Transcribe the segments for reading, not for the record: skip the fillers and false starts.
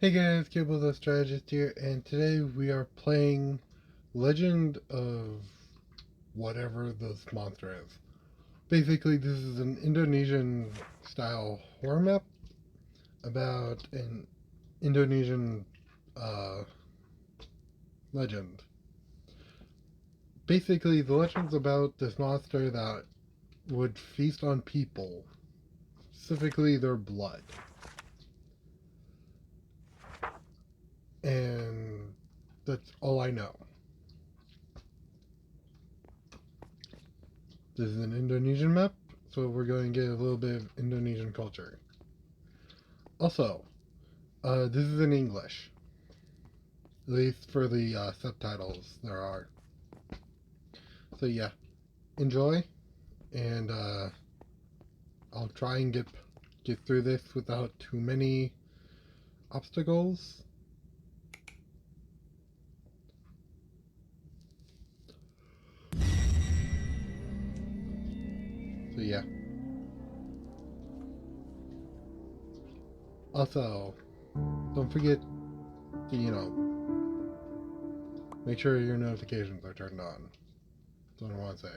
Hey guys, Cable the Strategist here, and today we are playing Legend of whatever this monster is. Basically, this is an Indonesian style horror map about an Indonesian legend. Basically, the legend's about this monster that would feast on people, specifically their blood. And that's all I know. This is an Indonesian map, so we're going to get a little bit of Indonesian culture. Also, this is in English, at least for the subtitles there are. So yeah, enjoy, and I'll try and get through this without too many obstacles. So yeah. Also, don't forget to, make sure your notifications are turned on. That's what I want to say.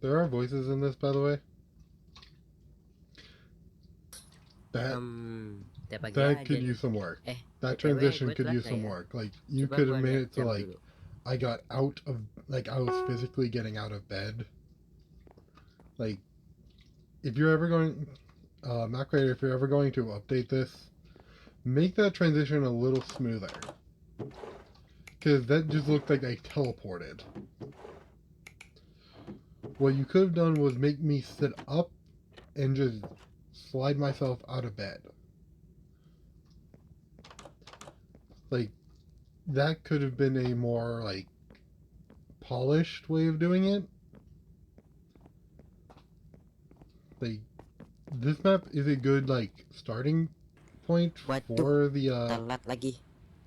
There are voices in this, by the way. That could use some work. That transition could use some work. Like, you could have made it so, like, I got out of, like, I was physically getting out of bed. Like, if you're ever going, Mac Creator, if you're ever going to update this, make that transition a little smoother. Because that just looked like I teleported. What you could have done was make me sit up and just slide myself out of bed. Like, that could have been a more, like, polished way of doing it. Like, this map is a good, like, starting point for the, telat lagi.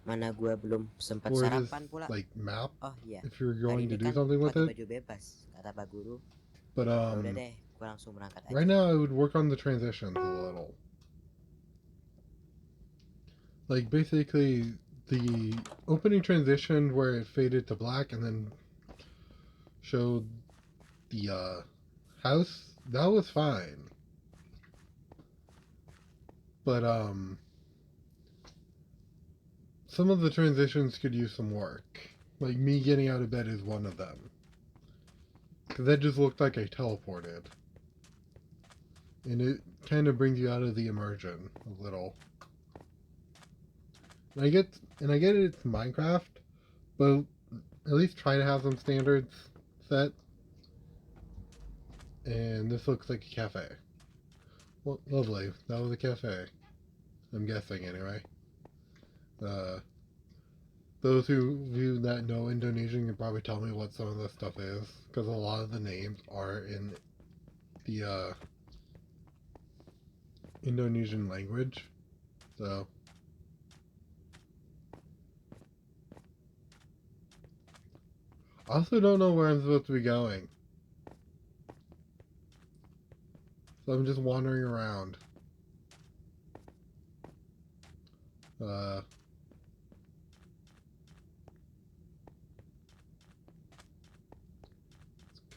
Mana gua belum sempat for sarapan this, pula. like, map. Oh iya. If you're Hari going to ini do kan something with pakai it. baju bebas, kata Pak Guru. But, Ya udah deh, gua langsung berangkat aja. right now I would work on the transitions a little. Like, basically, the opening transition where it faded to black and then showed the house, that was fine. But some of the transitions could use some work. Like, me getting out of bed is one of them. Because that just looked like I teleported. And it kind of brings you out of the immersion a little. And I get it's Minecraft, but at least try to have some standards set. And this looks like a cafe. Well, lovely. That was a cafe. I'm guessing, anyway. Those of that know Indonesian can probably tell me what some of this stuff is, because a lot of the names are in the Indonesian language. So, I also don't know where I'm supposed to be going. So I'm just wandering around.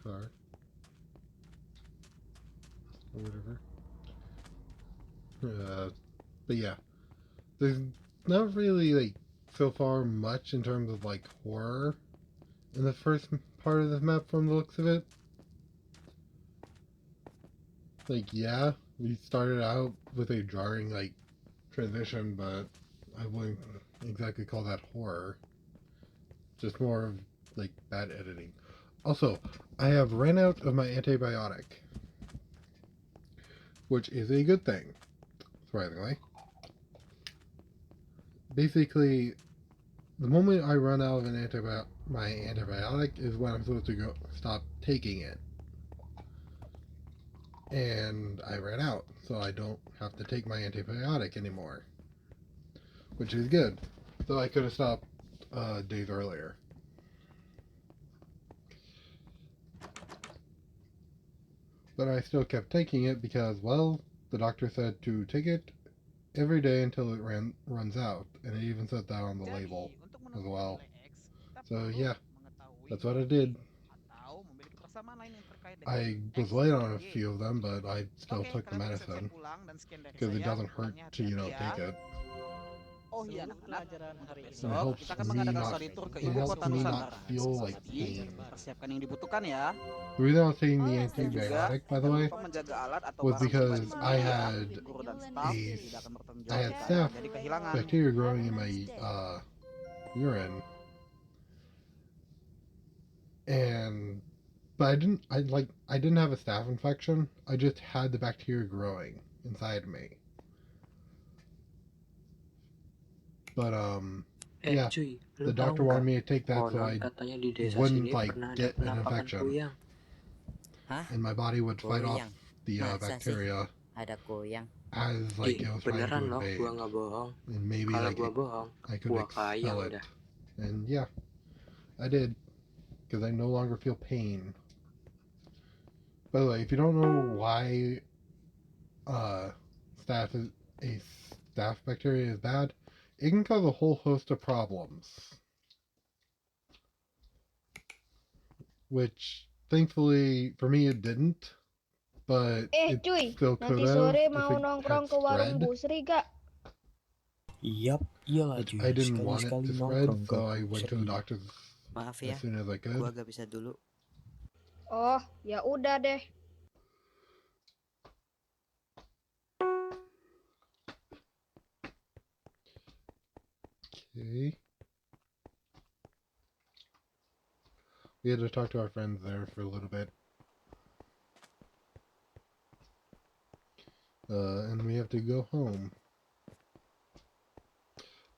Car. Or whatever. But yeah. There's not really, like, so far much in terms of, like, horror in the first part of the map from the looks of it. Like, yeah, we started out with a jarring, like, transition, but I wouldn't exactly call that horror. Just more of, like, bad editing. Also, I have ran out of my antibiotic, which is a good thing, surprisingly. Basically, the moment I run out of my antibiotic is when I'm supposed to stop taking it. And I ran out, so I don't have to take my antibiotic anymore, which is good. So I could have stopped days earlier. But I still kept taking it because, well, the doctor said to take it every day until it runs out, and it even said that on the label Jadi, untuk as menemukan well. nilai X, kita So perlu yeah, mengetahui that's what I Y did. atau memiliki persamaan lain yang terkait dengan I was X late dan on a Y. few of them, but I still Oke, took the kalian boleh siap-siap medicine pulang dan sekian dari because it saya. doesn't hurt Pulangnya to, hati-hati ya. take it. Oh iya, Seluruh anak-anak, pelajaran untuk hari ini It besok helps kita akan me mengadakan not. study tour ke It ibu helps kota me not Nusantara. feel like Jadi, pain. persiapkan yang dibutuhkan ya. The reason I was taking the Oleh, Dan juga, antibiotic, by the jangan way, lupa menjaga alat atau was barang because pribadi I sendiri ya. had Guru dan staf a tidak akan bertanggung I jawab had jika ada staph terjadi kehilangan. bacteria growing in Have a my nice day. urine, and but I didn't have a staph infection. I just had the bacteria growing inside me. But yeah, cuy, the lu tahu doctor wanted nggak? me to take that so Konon I katanya di desa wouldn't sini pernah ada get an penampakan infection, kuyang. Hah? and my body would fight off Kuyang? the Masa sih? bacteria Ada kuyang? as it was trying Beneran to loh, gua invade, nggak bohong. and maybe Kalau gua bohong, I could gua expel kayang it. dah. And yeah, I did, because I no longer feel pain. By the way, if you don't know why staph is a staph bacteria is bad, it can cause a whole host of problems, which thankfully for me it didn't, but it Cuy, still could nanti have sore if mau it nongkrong had ke warung spread. Bu Sri gak? Yap, iyalah Which cuy. I didn't want it Sekali-sekali to spread, nongkrong ke so I went to the Sri. doctor's Maaf as ya, soon as I could. gua gak bisa dulu. Oh, ya udah deh. Okay. We had to talk to our friends there for a little bit. And we have to go home.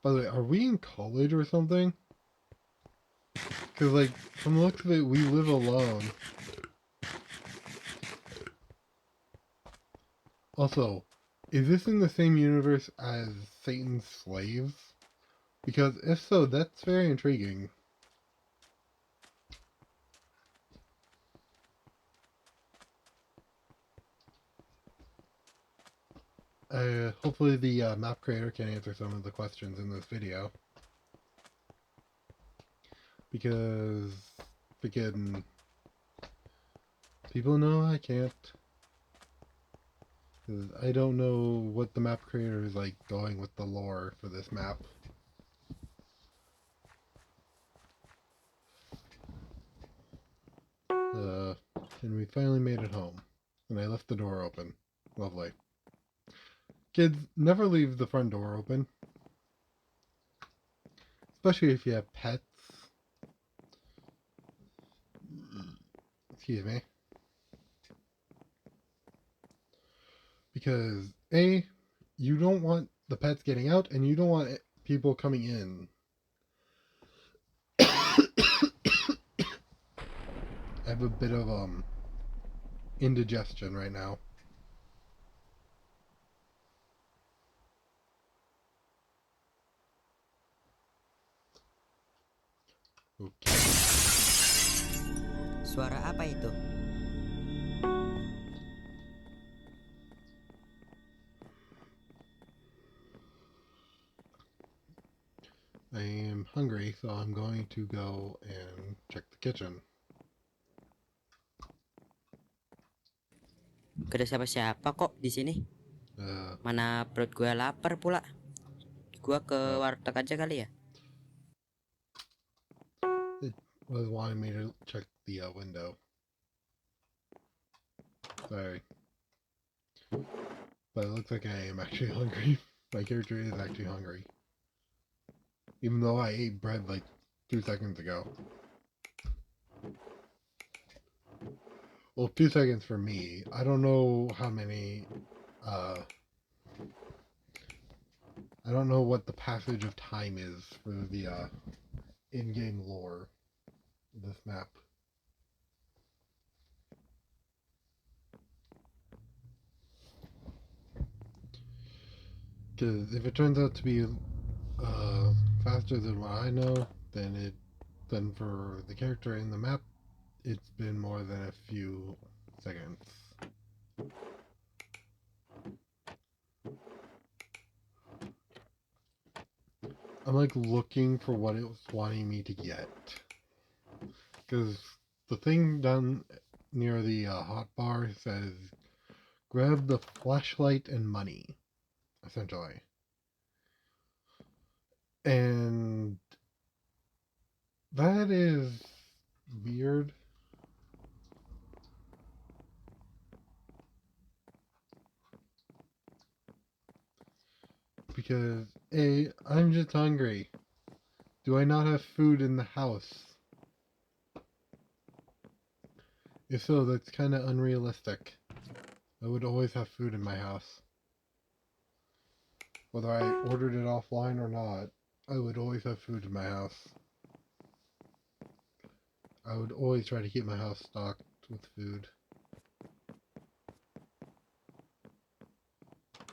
By the way, are we in college or something? Because, like, from the looks of it, we live alone. Also, is this in the same universe as Satan's Slaves? Because if so, that's very intriguing. Hopefully the map creator can answer some of the questions in this video. Because, freaking, people know I can't. Because I don't know what the map creator is like going with the lore for this map. And we finally made it home. And I left the door open. Lovely. Kids, never leave the front door open. Especially if you have pets. Excuse me. Because, A, you don't want the pets getting out, and you don't want people coming in. I have a bit of indigestion right now. Okay. Suara apa itu? I am hungry, so I'm going to go and check the kitchen. Gak ada siapa-siapa kok di sini. Mana perut gua lapar pula. Gua ke warteg aja kali ya. It was wanting me to check the window. Sorry. But it looks like I am actually hungry. My character is actually hungry. Even though I ate bread like 2 seconds ago. Well, 2 seconds for me. I don't know how many, I don't know what the passage of time is for the, in-game lore of this map. Because if it turns out to be, faster than what I know, then for the character in the map, it's been more than a few seconds. I'm like looking for what it was wanting me to get. Because the thing down near the hot bar says, grab the flashlight and money, essentially. And that is weird. Because, A, I'm just hungry. Do I not have food in the house? If so, that's kind of unrealistic. I would always have food in my house. Whether I ordered it offline or not, I would always have food in my house. I would always try to keep my house stocked with food.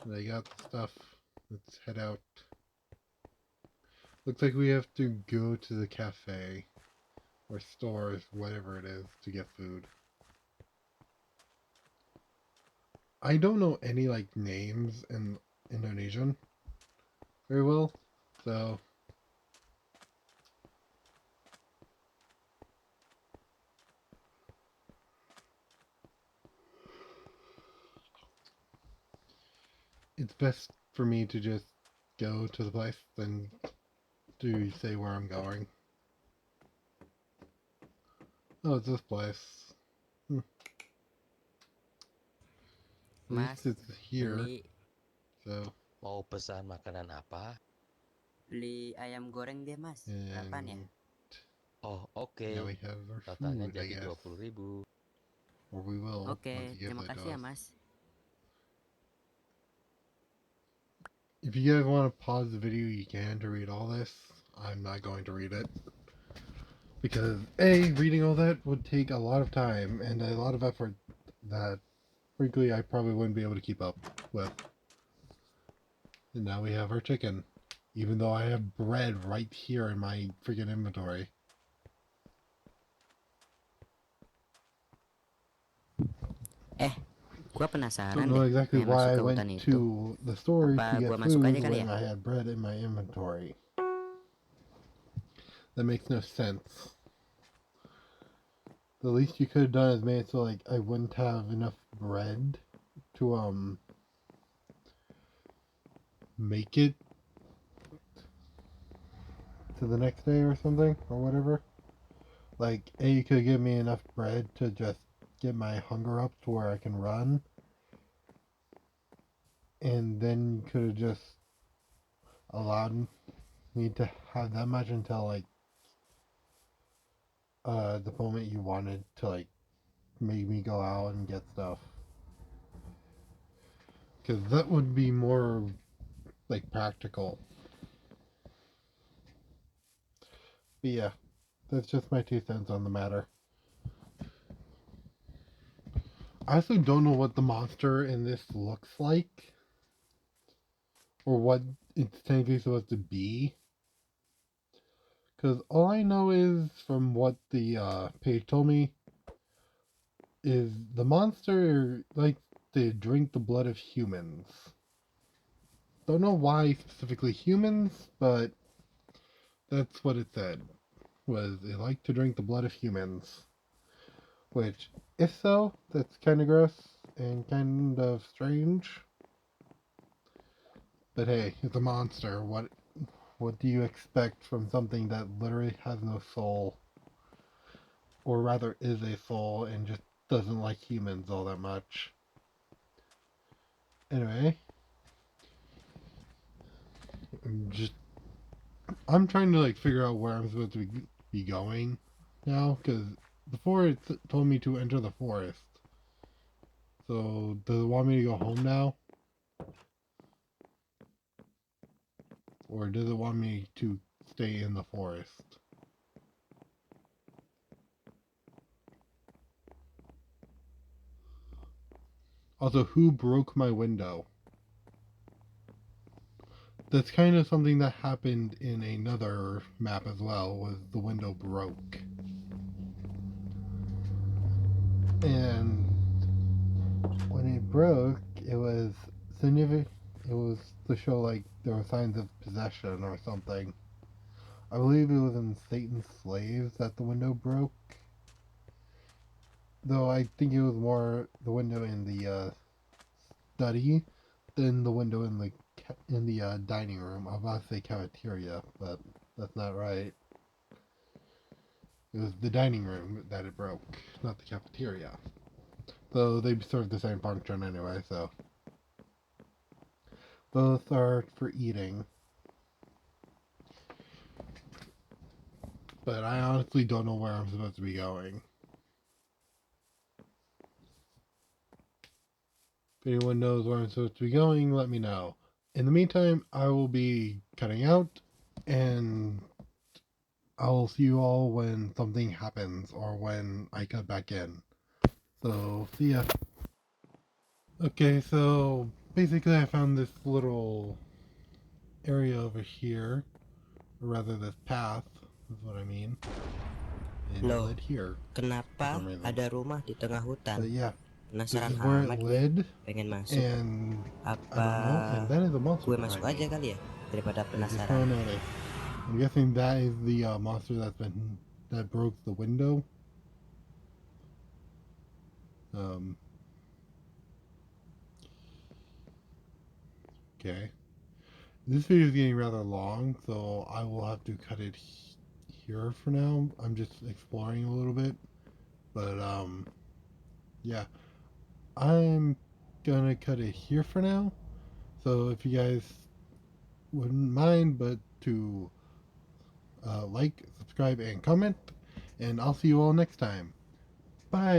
And I got the stuff. Let's head out. Looks like we have to go to the cafe or stores, whatever it is, to get food. I don't know any like names in Indonesian very well, so it's best for me to just go to the place than to say where I'm going. Oh, it's this place. At Mas, least it's here, beli so. Mau pesan makanan apa? beli ayam goreng deh, Mas. Berapaan ya? And Oh, oke. now we have our Totalnya food, I jadi guess. 20.000. Or we will once Oke, he gives terima it to kasih ya, us. Mas. If you guys want to pause the video, you can to read all this. I'm not going to read it. Because, A, reading all that would take a lot of time and a lot of effort that, frankly, I probably wouldn't be able to keep up with. And now we have our chicken. Even though I have bread right here in my freaking inventory. Gua penasaran Don't know deh. exactly Kayak why masuk I ke went hutan itu. to the store Apa to get gua masuk aja food kali when ya? I had bread in my inventory. That makes no sense. The least you could have done is made it so like I wouldn't have enough bread to make it to the next day or something or whatever. Like A, you could give me enough bread to just get my hunger up to where I can run. And then you could have just allowed me to have that much until like the moment you wanted to like make me go out and get stuff. Because that would be more like practical. But yeah, that's just my 2 cents on the matter. I also don't know what the monster in this looks like. Or what it's technically supposed to be. Because all I know is, from what the page told me, is the monster likes to drink the blood of humans. Don't know why specifically humans, but that's what it said. Was it liked to drink the blood of humans. Which, if so, that's kind of gross and kind of strange. But hey, it's a monster. What do you expect from something that literally has no soul? Or rather is a soul and just doesn't like humans all that much. Anyway. I'm trying to like figure out where I'm supposed to be going now, because before it told me to enter the forest. So does it want me to go home now? Or does it want me to stay in the forest? Also, who broke my window? That's kind of something that happened in another map as well, was the window broke. And when it broke, it was significant. It was to show like there were signs of possession or something. I believe it was in Satan's Slaves that the window broke. Though I think it was more the window in the study than the window in the dining room. I was about to say cafeteria, but that's not right. It was the dining room that it broke, not the cafeteria. So they serve the same function anyway, so. Both are for eating. But I honestly don't know where I'm supposed to be going. If anyone knows where I'm supposed to be going, let me know. In the meantime, I will be cutting out, and I will see you all when something happens or when I cut back in. So, see ya. Okay, so basically I found this little area over here, or rather this path, is what I mean. And it Loh, led here. kenapa For some reason. ada rumah di tengah But hutan? yeah, this Penasaran is where it amat gue, led, pengen masuk. and I Apa don't know, and that is a monster gue behind masuk me. aja kali ya, daripada I just penasaran. found out I'm guessing that is the monster that broke the window. Okay. This video is getting rather long, so I will have to cut it here for now. I'm just exploring a little bit. But, yeah. I'm gonna cut it here for now. So if you guys wouldn't mind, but to like, subscribe, and comment. And I'll see you all next time. Bye!